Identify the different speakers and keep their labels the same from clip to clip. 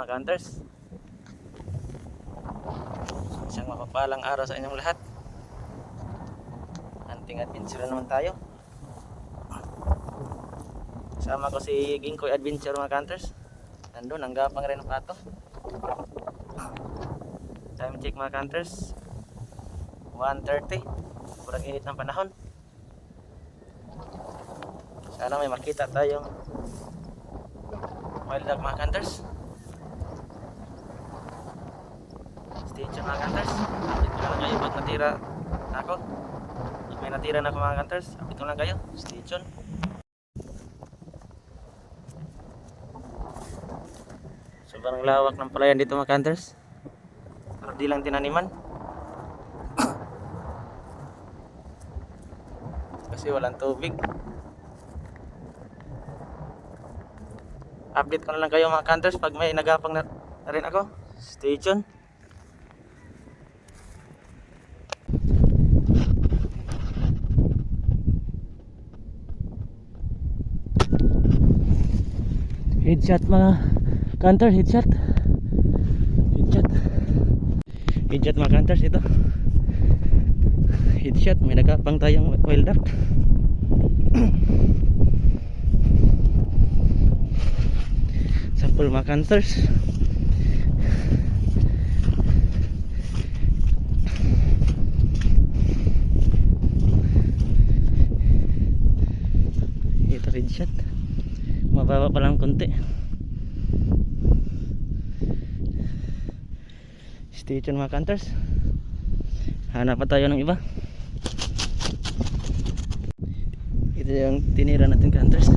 Speaker 1: mga hunters. Isang mapapalang araw sa inyong lahat. Hunting adventure naman tayo. Kasama ko si Gingkoy Adventure mga hunters. Nandun, ang gapang rin ng pato. Time check mga hunters, 1:30. Kurang init ng panahon. Sana may makita tayong wild duck mga hunters. Stay tuned mga hunters. Update ko lang kayo pag natira ako. Pag may natira na ako mga hunters, update ko lang kayo. Stay tuned. Sobrang lawak ng palayan dito mga hunters. Pero di lang tinaniman. Kasi walang tubig. Update ko na lang kayo mga hunters pag may nagapang na rin ako. Stay tuned. Headshot mga hunters, headshot. Headshot mga hunters ito. Headshot, may nagapang tayong wild duck. Sample mga hunters. Ito headshot. Mababa pa lang konti. Stay tuned mga hunters. Hanap pa tayo ng iba. Ito yung tinira natin hunters.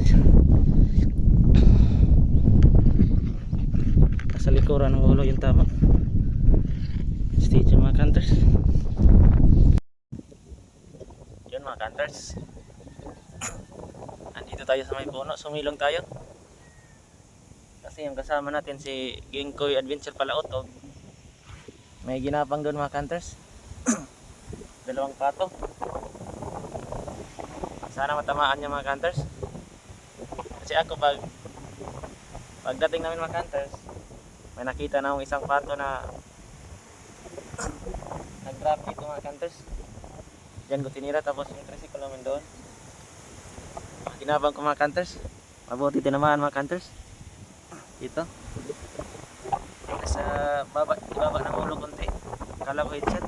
Speaker 1: Nasa likuran ng ulo yung tama. Stay tuned mga hunters. Yun mga hunters, andito tayo sa may puno. Sumilong tayo kasi yung kasama natin si Gingkoy Adventure Palaot. May ginapang doon mga hunters. Dalawang pato. Sana matamaan niya mga hunters. Kasi ako pagdating namin mga hunters, may nakita na akong isang pato na nag-drop dito mga hunters. Diyan ko tinira, tapos yung tricycle namin doon. Ginabang ko mga hunters. Mabuti tinamaan mga hunters. Ito. Sa ibaba ng ulo konti. Akala ko headshot.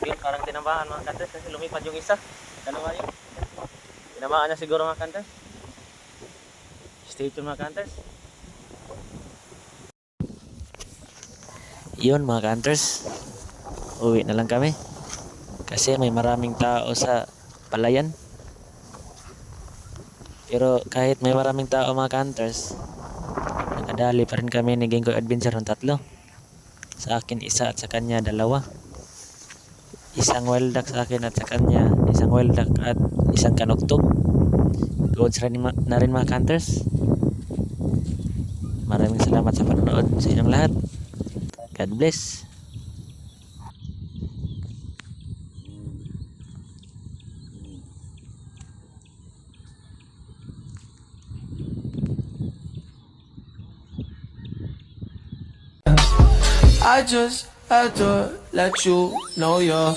Speaker 1: Yun, parang tinamaan mga hunters kasi lumipad yung isa. Dalawa yun. Tinamaan niya siguro mga hunters. Stay tuned mga hunters. Yun mga hunters, uwi na lang kami kasi may maraming tao sa palayan. Pero kahit may maraming tao mga hunters, nakadali pa rin kami ni Gingkoy Adventure ng 3. Sa akin isa at sa kanya 2. Isang wild duck sa akin at sa kanya isang wild duck at isang kanugtog. Goods na rin mga hunters. Maraming salamat sa panonood sa inyong lahat. God bless.
Speaker 2: I just had to let you know you're